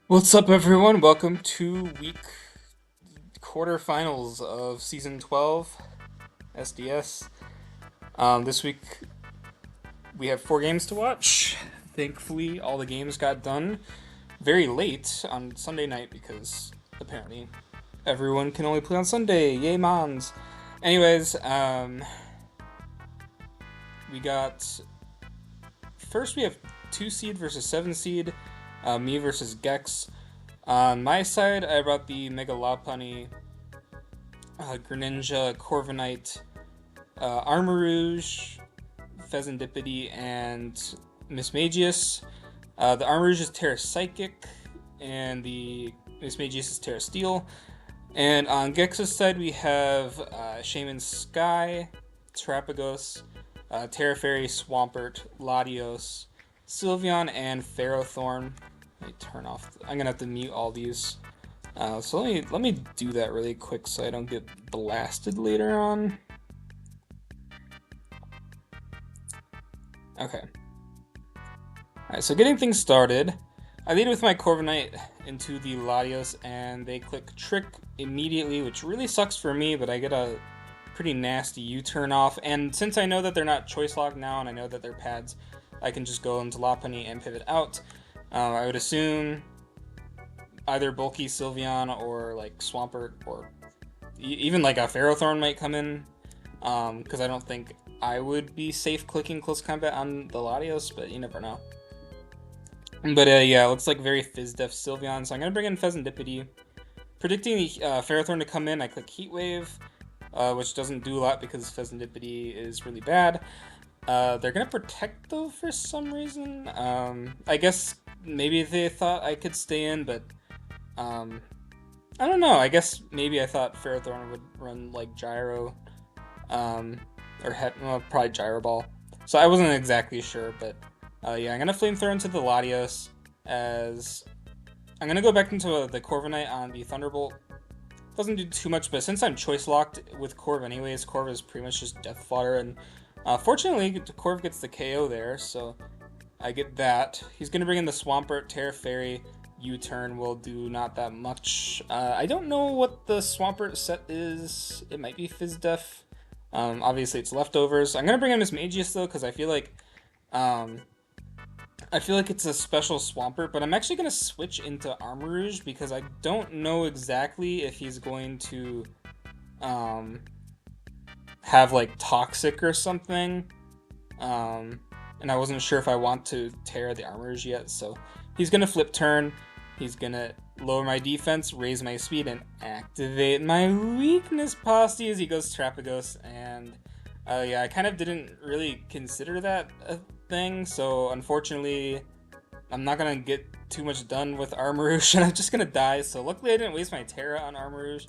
What's up, everyone? Welcome to week quarterfinals of season 12 SDS. This week we have 4 games to watch. Thankfully, all the games got done very late on Sunday night because apparently everyone can only play on Sunday. Yay, mons! Anyways, we got first we have 2 seed versus 7 seed, me versus Gex. On my side, I brought the Mega Lopunny, Greninja, Corviknight, Armarouge, Pheasantipity, and Mismagius. The Armarouge is Terra Psychic, and the Mismagius is Terra Steel. And on Gex's side, we have Shaman Sky, Terrapagos, Terra Fairy, Swampert, Latios, Sylveon, and Ferrothorn. Let me turn off. I'm gonna have to mute all these. So let me do that really quick so I don't get blasted later on. Okay. Alright, so getting things started, I lead with my Corviknight into the Latios, and they click Trick immediately, which really sucks for me, but I get a pretty nasty U-turn off. And since I know that they're not choice locked now, and I know that they're pads, I can just go into Lopunny and pivot out. I would assume either bulky Sylveon or like Swampert or even like a Ferrothorn might come in, because I don't think I would be safe clicking close combat on the Latios, but you never know. But yeah, it looks like very Fizz-Def Sylveon, so I'm going to bring in Pheasantipity. Predicting the Ferrothorn to come in, I click Heat Wave, which doesn't do a lot because Pheasantipity is really bad. They're going to protect, though, for some reason. I guess maybe they thought I could stay in, but I don't know. I guess maybe I thought Ferrothorn would run like Gyro, or probably Gyro Ball. So I wasn't exactly sure, but yeah, I'm gonna Flamethrower into the Latios as I'm gonna go back into the Corviknight on the Thunderbolt. Doesn't do too much, but since I'm choice locked with Corv anyways, Corv is pretty much just Death Fodder, and fortunately Corv gets the KO there, so I get that. He's gonna bring in the Swampert, Terra Fairy. U-turn will do not that much. I don't know what the Swampert set is. It might be Fizz-Def. Obviously it's leftovers. I'm gonna bring in Mismagius though, because um, I feel like it's a special Swampert, but I'm actually gonna switch into Armarouge because I don't know exactly if he's going to um, have like Toxic or something. And I wasn't sure if I want to tear the Armarouge yet, so he's gonna flip turn. He's gonna lower my defense, raise my speed, and activate my weakness Posty as he goes Terrapagos. And yeah, I kind of didn't really consider that a thing, so unfortunately, I'm not gonna get too much done with Armarouge, and I'm just gonna die. So luckily, I didn't waste my Terra on Armarouge.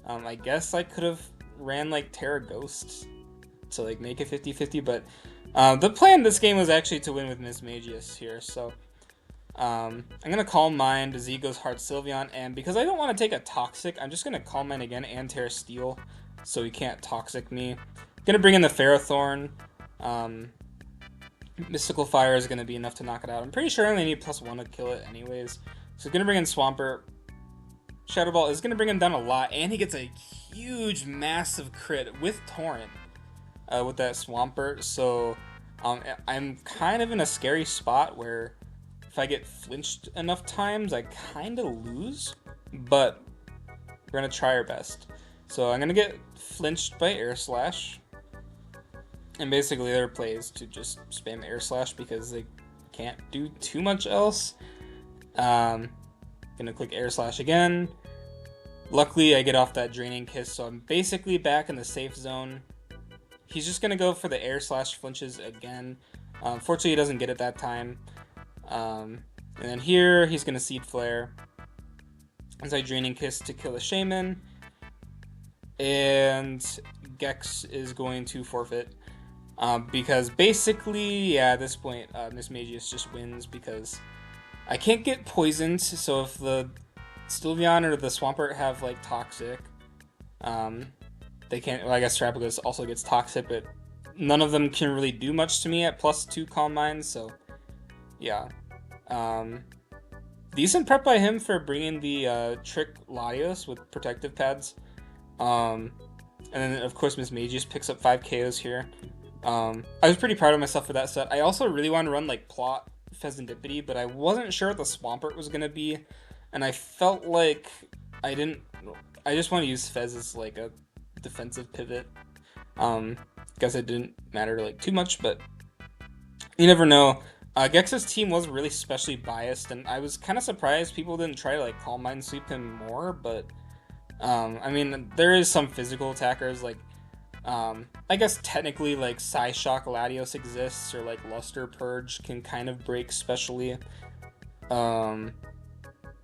I guess I could have ran like Terra Ghost to like make it 50-50, but the plan this game was actually to win with Mismagius here, so I'm gonna Calm Mind. Z goes Hard Sylveon, and because I don't want to take a Toxic, I'm just gonna Calm Mind again and Terra Steel, so he can't Toxic me. Gonna bring in the Ferrothorn. Mystical Fire is gonna be enough to knock it out. I'm pretty sure I only need +1 to kill it anyways. So gonna bring in Swampert. Shadow Ball is gonna bring him down a lot, and he gets a huge, massive crit with Torrent with that Swampert. So I'm kind of in a scary spot where if I get flinched enough times, I kind of lose, but we're going to try our best. So I'm going to get flinched by Air Slash, and basically their play is to just spam Air Slash because they can't do too much else. Going to click Air Slash again. Luckily, I get off that Draining Kiss, so I'm basically back in the safe zone. He's just going to go for the Air Slash flinches again. Fortunately, he doesn't get it that time. And then here, he's going to Seed Flare. As I Draining Kiss to kill a Shaman. And Gex is going to forfeit. Because basically, yeah, at this point, Mismagius just wins because I can't get poisoned. So if the Sylveon or the Swampert have, like, Toxic, they can't. Well, I guess Terrapagos also gets Toxic, but none of them can really do much to me at +2 Calm Mind, so yeah. decent prep by him for bringing the Trick Latios with protective pads. Um, and then, of course, Mismagius picks up 5 KOs here. I was pretty proud of myself for that set. I also really wanted to run, like, Plot Pheasantipity, but I wasn't sure what the Swampert was going to be. And I felt like I didn't... I just want to use Fez as, like, a defensive pivot. Guess it didn't matter, like, too much, but you never know. Gex's team was really specially biased, and I was kind of surprised people didn't try to, like, Calm Mind Sweep him more, but... I mean, there is some physical attackers, like, I guess technically, like, Psyshock Latios exists, or, like, Luster Purge can kind of break specially. And,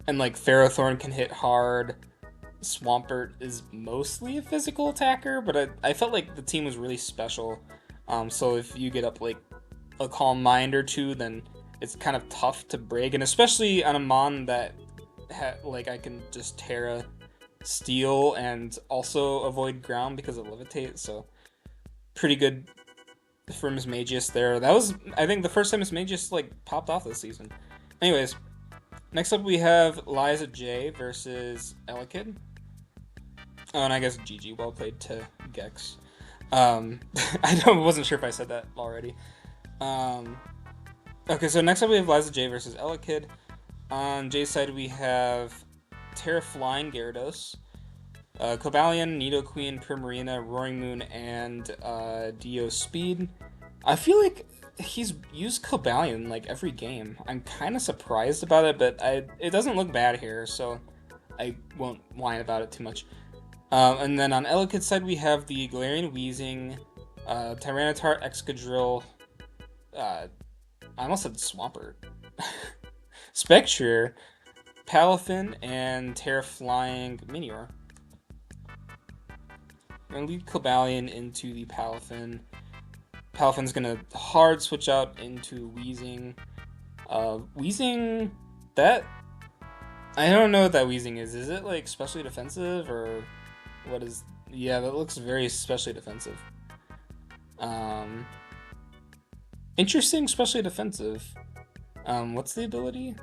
like, Ferrothorn can hit hard. Swampert is mostly a physical attacker, but I felt like the team was really special. So if you get up, like, a Calm Mind or two, then it's kind of tough to break, and especially on a Mon that, like, I can just Terra Steel and also avoid ground because of Levitate, so pretty good for Mismagius there. That was, I think, the first time Mismagius, like, popped off this season. Anyways, next up we have Liza J versus Elekid. Oh, and I guess GG, well played to Gex. Wasn't sure if I said that already. Okay, so next up we have Liza J versus Elekid. On J's side we have Terra Flying Gyarados, Cobalion, Nidoqueen, Primarina, Roaring Moon, and Dio Speed. I feel like he's used Cobalion like every game. I'm kind of surprised about it, but it doesn't look bad here, so I won't whine about it too much. And then on Elekid's side, we have the Galarian Weezing, Tyranitar, Excadrill, I almost said Swampert, Spectre, Palafin, and Terra Flying Minior. I'm going to lead Cobalion into the Palafin. Palafin's going to hard switch out into Weezing. Weezing, that... I don't know what that Weezing is. Is it, like, specially defensive, or what is... Yeah, that looks very specially defensive. Interesting, specially defensive. What's the ability?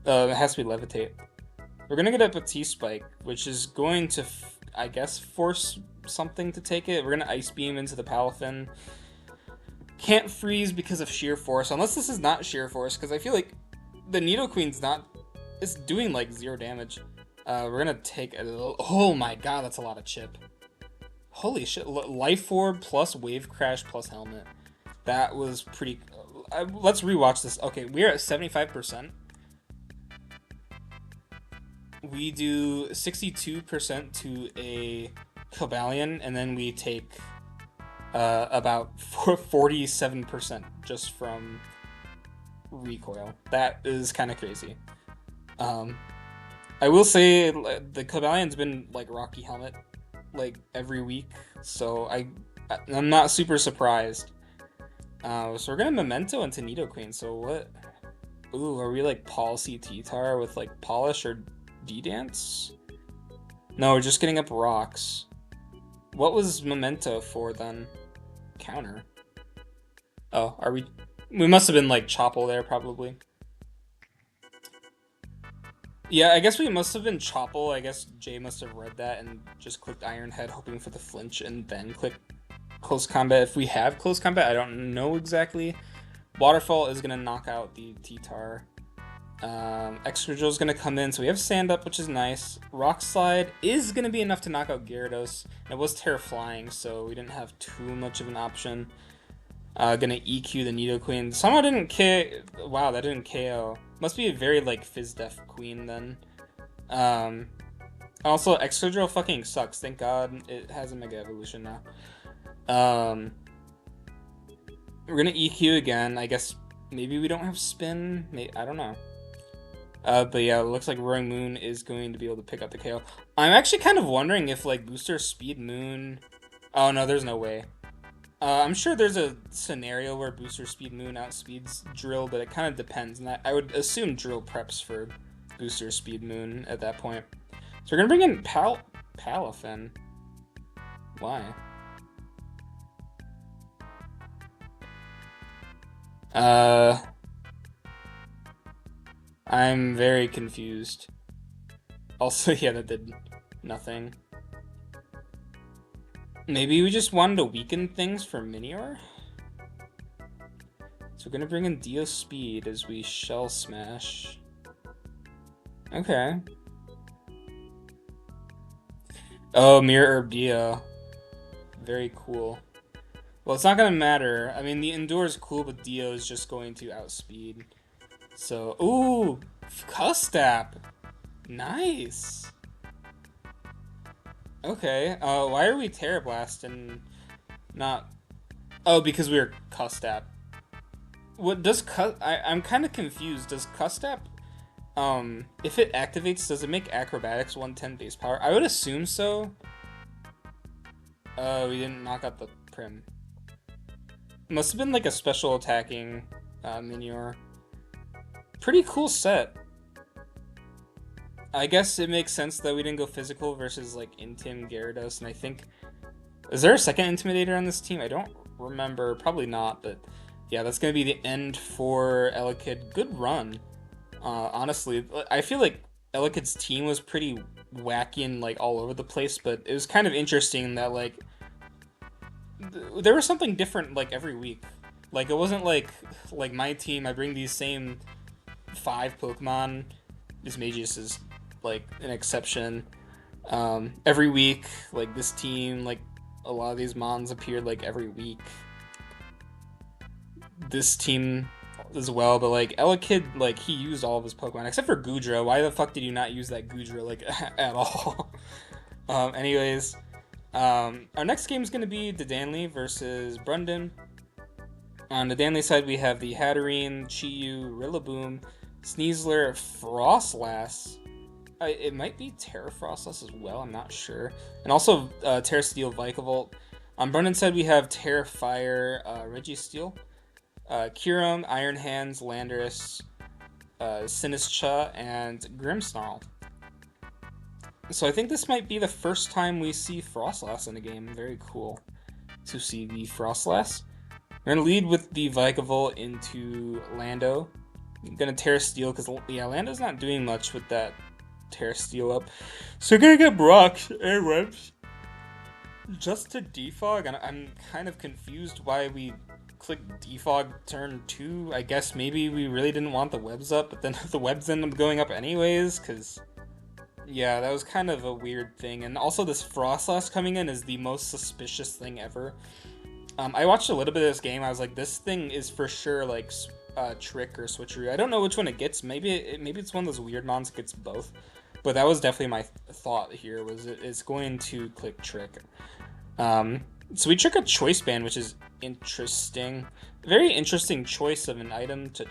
It has to be Levitate. We're going to get up a T-Spike, which is going to, I guess, force something to take it. We're going to Ice Beam into the Palafin. Can't freeze because of Sheer Force, unless this is not Sheer Force, because I feel like the Nidoqueen's not... It's doing, like, 0 damage. We're going to take a little... Oh my god, that's a lot of chip. Holy shit. Life Orb plus Wave Crash plus Helmet. That was pretty... let's rewatch this. Okay, we're at 75%. We do 62% to a Cobalion, and then we take about 47% just from recoil. That is kind of crazy. I will say the Cobalion's been like Rocky Helmet like every week, so I'm not super surprised. So we're gonna Memento into Nidoqueen. So what? Ooh, are we like Policy T-Tar with like Polish or D-Dance? No, we're just getting up rocks. What was Memento for then? Counter. Oh, are we? We must have been like Chople there probably. Yeah, I guess we must have been Chople. I guess Jay must have read that and just clicked Iron Head hoping for the flinch and then click Close Combat. If we have Close Combat, I don't know exactly. Waterfall is going to knock out the T-Tar. Excadrill is going to come in, so we have Sand Up, which is nice. Rock Slide is going to be enough to knock out Gyarados. It was Terra Flying, so we didn't have too much of an option. Gonna EQ the Nidoqueen. Somehow didn't KO. Wow, that didn't KO. Must be a very, like, Fizz-Def Queen, then. Also, Excadrill fucking sucks. Thank God it has a Mega Evolution now. We're gonna EQ again. I guess maybe we don't have Spin. I don't know. But yeah, it looks like Roaring Moon is going to be able to pick up the KO. I'm actually kind of wondering if, like, Booster Speed Moon... Oh, no, there's no way. I'm sure there's a scenario where Booster Speed Moon outspeeds Drill, but it kind of depends. And I would assume Drill preps for Booster Speed Moon at that point. So we're going to bring in Palafin. Why? I I'm very confused. Also, yeah, that did nothing. Maybe we just wanted to weaken things for Minior? So we're gonna bring in Dio Speed as we Shell Smash. Okay. Oh, Mirror Herb Dio. Very cool. Well, it's not gonna matter. I mean, the Endure is cool, but Dio is just going to outspeed. So, ooh, Custap. Nice. Okay. Why are we Terra Blast and not? Oh, because we were Custap. What does I'm kind of confused. Does Custap, if it activates, does it make Acrobatics 110 base power? I would assume so. We didn't knock out the Prim. Must have been like a special attacking Minior. Pretty cool set. I guess it makes sense that we didn't go physical versus like Intim Gyarados, and I think is there a second Intimidator on this team? I don't remember. Probably not, but yeah, that's gonna be the end for Elekid. Good run. Honestly, I feel like Elekid's team was pretty wacky and like all over the place, but it was kind of interesting that like there was something different like every week. Like it wasn't like my team. I bring these same 5 Pokemon. Mismagius is like an exception. Every week, like this team, like a lot of these mons appeared like every week. This team as well, but like Elekid, like he used all of his Pokemon except for Goodra. Why the fuck did you not use that Goodra like at all? Anyways, our next game is gonna be Dedanley versus Brundon. On the Danley side, we have the Hatterene, Chi-Yu, Rillaboom, Sneasler, Frostlass. It might be Terra Frostlass as well, I'm not sure. And also Terra Steel, Vikavolt. On Brundon's side, we have Terra Fire, Registeel, Kyurem, Iron Hands, Landorus, Sinistcha, and Grimmsnarl. So I think this might be the first time we see Frostlass in a game. Very cool to see the Frostlass. We're going to lead with the Vikavolt into Lando. I'm going to Terra Steel because, yeah, Lando's not doing much with that Terra Steel up. So we're going to get Brock Airwebs just to defog. And I'm kind of confused why we clicked defog turn 2. I guess maybe we really didn't want the webs up, but then the webs ended up going up anyways because, yeah, that was kind of a weird thing. And also this Frostlass coming in is the most suspicious thing ever. I watched a little bit of this game. I was like, this thing is for sure like Trick or Switcheroo. I don't know which one it gets. Maybe it's one of those weird mons that gets both. But that was definitely my thought here. Was it's going to click Trick. So we trick a Choice Band, which is interesting. Very interesting choice of an item to.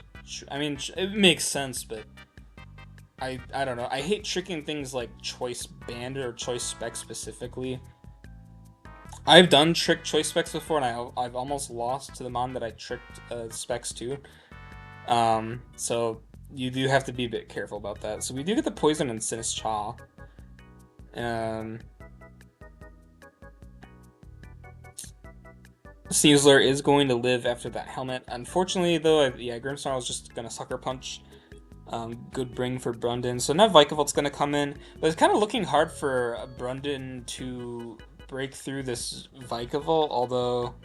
I mean, it makes sense, but I don't know. I hate tricking things like Choice Band or Choice Spec specifically. I've done trick choice specs before, and I've almost lost to the mon that I tricked specs to. So you do have to be a bit careful about that. So we do get the poison and Sinistcha. Sneasler is going to live after that helmet. Unfortunately, though, yeah, Grimmsnarl is just gonna Sucker Punch. Good bring for Brundon. So now Vikavolt's gonna come in, but it's kind of looking hard for Brundon to break through this Vikavolt, although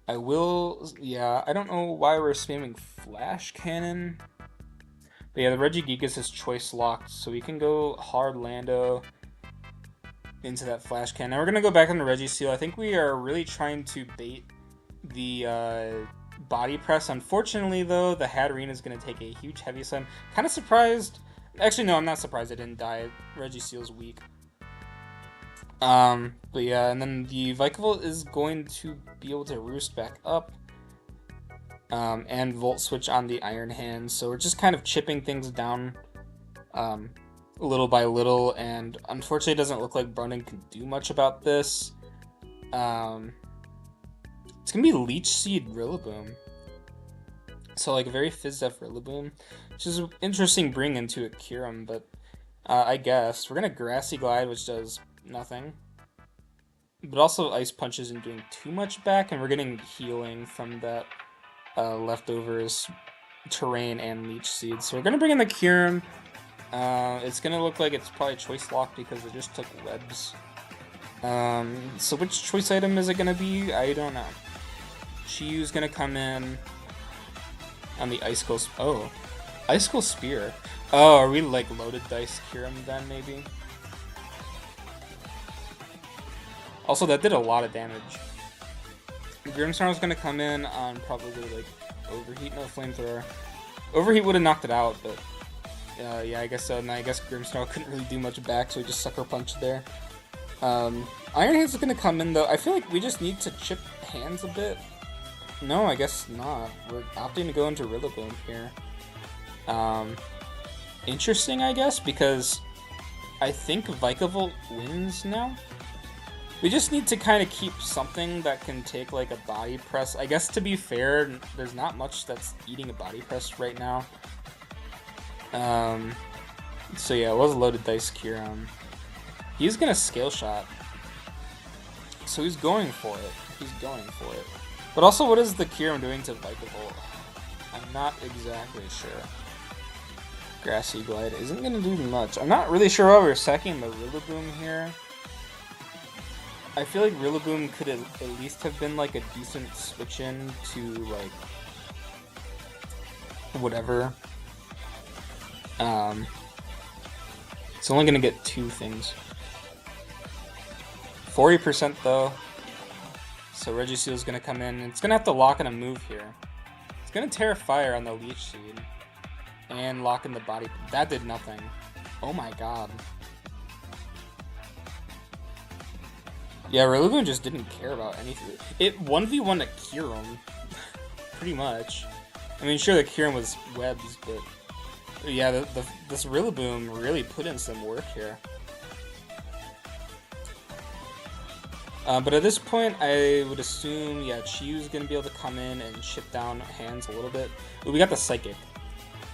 I will, yeah, I don't know why we're spamming Flash Cannon. But yeah, the Regigigas is choice locked, so we can go hard Lando into that Flash Cannon. Now we're going to go back into Registeel. I think we are really trying to bait the body press. Unfortunately, though, the Hatterene is going to take a huge heavy slam. Kind of surprised. Actually, no, I'm not surprised I didn't die. Registeel's weak. But yeah, and then the Vikavolt is going to be able to roost back up. And Volt Switch on the Iron Hands. So we're just kind of chipping things down little by little. And unfortunately, it doesn't look like Brundon can do much about this. It's going to be Leech Seed Rillaboom. So like a very Fizz-F Rillaboom. Which is an interesting bring into a Kyurem, but I guess. We're going to Grassy Glide, which does nothing. But also Ice Punch isn't doing too much back, and we're getting healing from that leftovers. terrain and leech seeds. So we're gonna bring in the Kyurem. It's gonna look like it's probably choice locked because it just took webs. So which choice item is it gonna be? I don't know. Chiyu's gonna come in on the Icicle. Oh, Icicle Spear. Oh, are we like loaded dice Kyurem then maybe? Also, that did a lot of damage. Grimmsnarl's gonna come in on probably like Overheat, no Flamethrower. Overheat would have knocked it out, but yeah, I guess so. And I guess Grimmsnarl couldn't really do much back, so he just Sucker Punched there. Iron Hands is gonna come in though. I feel like we just need to chip hands a bit. No, I guess not. We're opting to go into Rillaboom here. Interesting, I guess, because I think Vikavolt wins now. We just need to kind of keep something that can take like a body press. I guess to be fair, there's not much that's eating a body press right now. So yeah, it was a loaded dice Kyurem. He's gonna Scale Shot. So he's going for it. He's going for it. But also, what is the Kyurem doing to Vikavolt? I'm not exactly sure. Grassy Glide isn't gonna do much. I'm not really sure why we're sacking the Rillaboom here. I feel like Rillaboom could at least have been like a decent switch in to like whatever. It's only gonna get 2 things. 40% though. So Regiseal's gonna come in. It's gonna have to lock in a move here. It's gonna Terra Fire on the Leech Seed. And lock in the body. That did nothing. Oh my god. Yeah, Rillaboom just didn't care about anything. It 1v1 a Kyurem. Pretty much. I mean, sure, the Kyurem was webs, but yeah, this Rillaboom really put in some work here. But at this point, I would assume, yeah, Chiyu's gonna be able to come in and chip down hands a little bit. Ooh, we got the Psychic.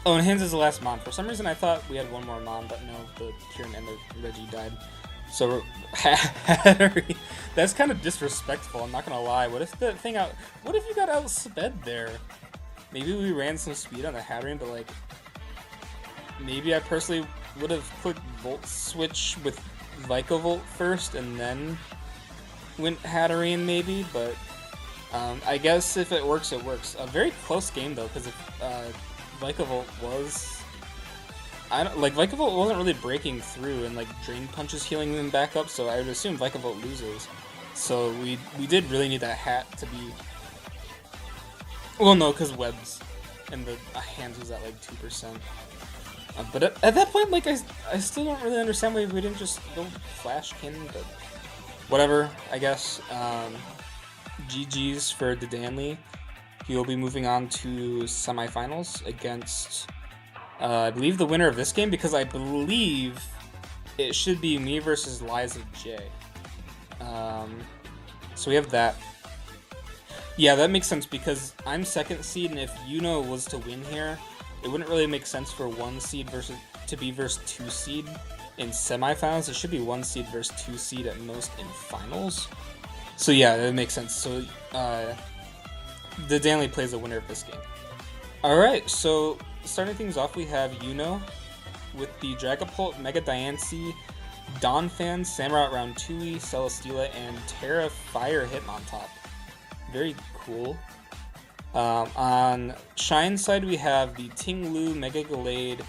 Oh, and hands is the last Mon. For some reason, I thought we had one more Mon, but no, the Kyurem and the Reggie died. So, that's kind of disrespectful, I'm not gonna lie. What if the thing out... What if you got outsped there? Maybe we ran some speed on the Hatterene, but like... Maybe I personally would have clicked Volt Switch with Vikavolt first, and then went Hatterene maybe, but... I guess if it works, it works. A very close game, though, because if Vikavolt was... Vikavolt wasn't really breaking through, and like Drain Punch is healing them back up, so I would assume Vikavolt loses. So we did really need that hat to be... Well, no, because webs, and the hands was at like 2%. But at that point, like I still don't really understand why we didn't just go Flash Cannon, but whatever, I guess. GG's for Dedanley. He will be moving on to semifinals against... I believe the winner of this game, because I believe it should be me versus Liza J. So we have that. Yeah, that makes sense because I'm 2nd seed, and if Yuno was to win here, it wouldn't really make sense for 1 seed to be versus 2 seed in semifinals. It should be 1 seed versus 2 seed at most in finals. So yeah, that makes sense. So the Danley plays the winner of this game. Alright, so starting things off, we have Yuno with the Dragapult, Mega Diancie, Donphan, Samurott Roundtui, Celesteela, and Terra Fire Hitmontop. Very cool. On Shine side, we have the Tinglu, Mega Gallade,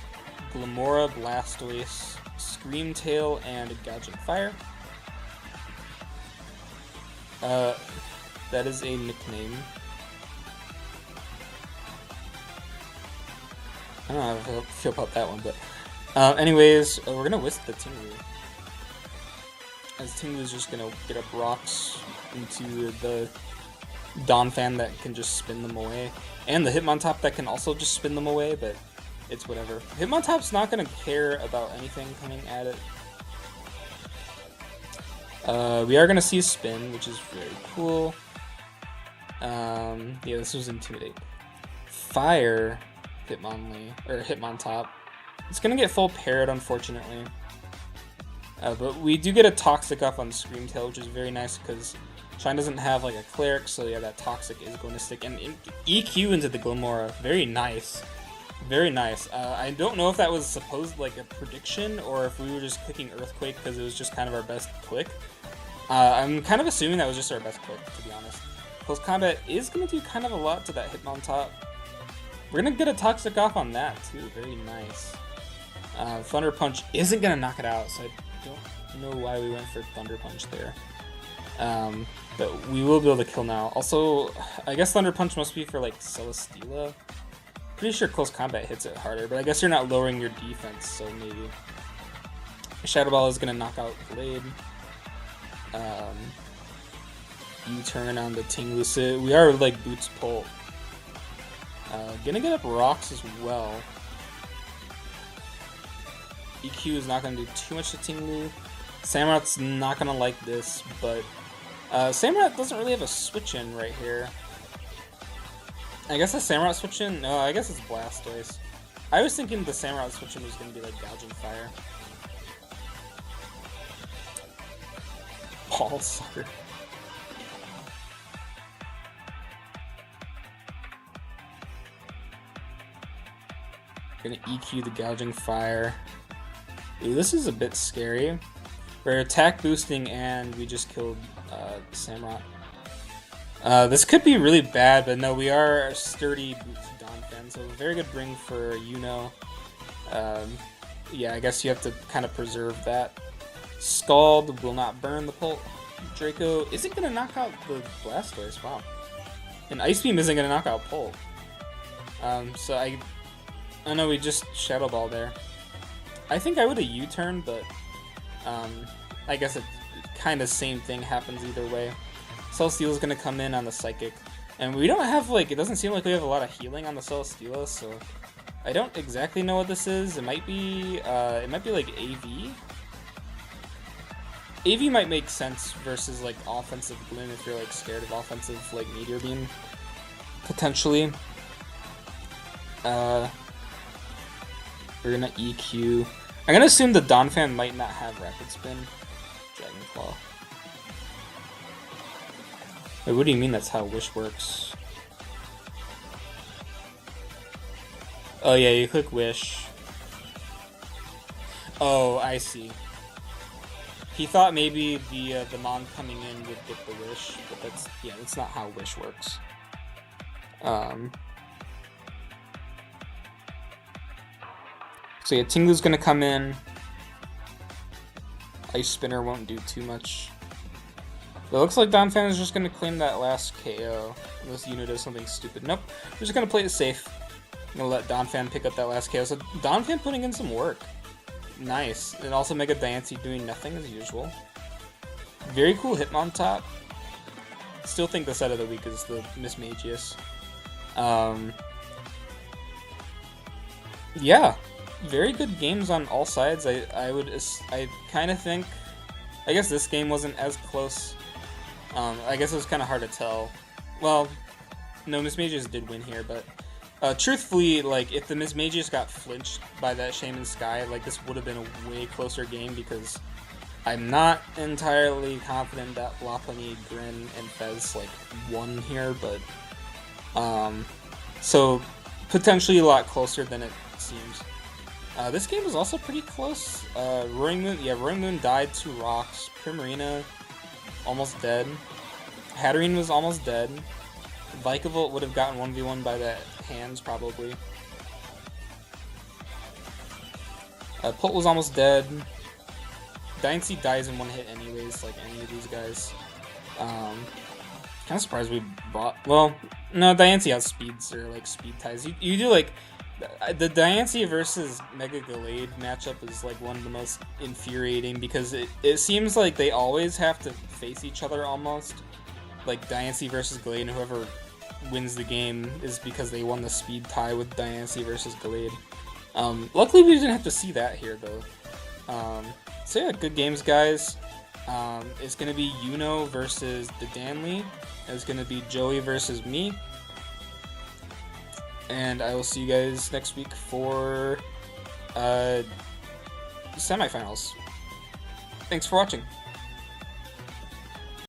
Glamora, Blastoise, Screamtail, and Gouging Fire. That is a nickname. I don't know how I feel about that one, but anyways, we're gonna whisk the Tinglu. As Tinglu's just gonna get up rocks into the Donphan that can just spin them away. And the Hitmontop that can also just spin them away, but it's whatever. Hitmontop's not gonna care about anything coming at it. We are gonna see a spin, which is very cool. Yeah, this was Intimidate. Fire Hitmontop. It's gonna get full parried, unfortunately. But we do get a Toxic up on Screamtail, which is very nice because Shine doesn't have like a cleric, so yeah, that toxic is going to stick. And EQ into the Glimora, very nice. Very nice. I don't know if that was supposed like a prediction or if we were just clicking Earthquake because it was just kind of our best click. I'm kind of assuming that was just our best click, to be honest. Close Combat is going to do kind of a lot to that Hitmontop. We're going to get a Toxic off on that, too. Very nice. Thunder Punch isn't going to knock it out, so I don't know why we went for Thunder Punch there. But we will be able to kill now. Also, I guess Thunder Punch must be for, like, Celesteela. Pretty sure Close Combat hits it harder, but I guess you're not lowering your defense, so maybe. Shadow Ball is going to knock out Blade. U-turn on the Tinglucid. We are, like, Boots Pult. Gonna get up Rocks as well. EQ is not gonna do too much to Tinglu. Samurot's not gonna like this, but Samurott doesn't really have a switch-in right here. I guess the Samurott switch-in? No, I guess it's Blastoise. I was thinking the Samurott switch-in was gonna be like Gouging Fire. Ball Sucker. Gonna EQ the Gouging Fire. Ooh, this is a bit scary. We're attack boosting and we just killed Samurott. This could be really bad, but no, we are a sturdy Boots Donphan, so very good bring for Yuno. Yeah, I guess you have to kind of preserve that. Scald will not burn the Pult. Draco isn't going to knock out the Blastoise, wow. And Ice Beam isn't going to knock out Pult. So I know we just Shadow Ball there. I think I would have U-turned, but I guess it kind of same thing happens either way. Celesteela is going to come in on the Psychic. And we don't have, like, it doesn't seem like we have a lot of healing on the Celesteela, so I don't exactly know what this is. It might be like AV. AV might make sense versus, like, offensive Gloom if you're, like, scared of offensive, like, Meteor Beam. Potentially. We're gonna EQ. I'm gonna assume the Donphan might not have Rapid Spin. Dragon Claw. Wait, what do you mean that's how Wish works? Oh yeah, you click Wish. Oh, I see. He thought maybe the Mon coming in would get the Wish, but that's not how Wish works. So yeah, Tinglu's gonna come in. Ice Spinner won't do too much. It looks like Donphan is just gonna claim that last KO, unless Yuno does something stupid. Nope, we're just gonna play it safe. I'm gonna let Donphan pick up that last KO. So Donphan putting in some work. Nice. And also Mega Diancie doing nothing as usual. Very cool Hitmontop. Still think the set of the week is the Mismagius. Yeah, very good games on all sides. I kind of think, I guess this game wasn't as close. I guess it was kind of hard to tell. Well, no, Mismagius did win here, but truthfully, like, if the Mismagius got flinched by that Shaman Sky, like, this would have been a way closer game because I'm not entirely confident that Lopunny, Grin, and Fez, like, won here, but, so, potentially a lot closer than it seems. This game was also pretty close. Roaring Moon died to Rocks. Primarina, almost dead. Hatterene was almost dead. Vikavolt would have gotten 1v1 by the hands, probably. Pult was almost dead. Diancie dies in one hit anyways, like any of these guys. Kind of surprised we brought... Well, no, Diancie outspeeds or, like, speed ties. You do, like... The Diancie versus Mega Gallade matchup is, like, one of the most infuriating because it seems like they always have to face each other almost. Like, Diancie versus Gallade, and whoever wins the game is because they won the speed tie with Diancie versus Gallade. Luckily, we didn't have to see that here, though. So yeah, good games, guys. It's going to be Yuno versus the Danley. It's going to be Joey versus me. And I will see you guys next week for semifinals. Thanks for watching.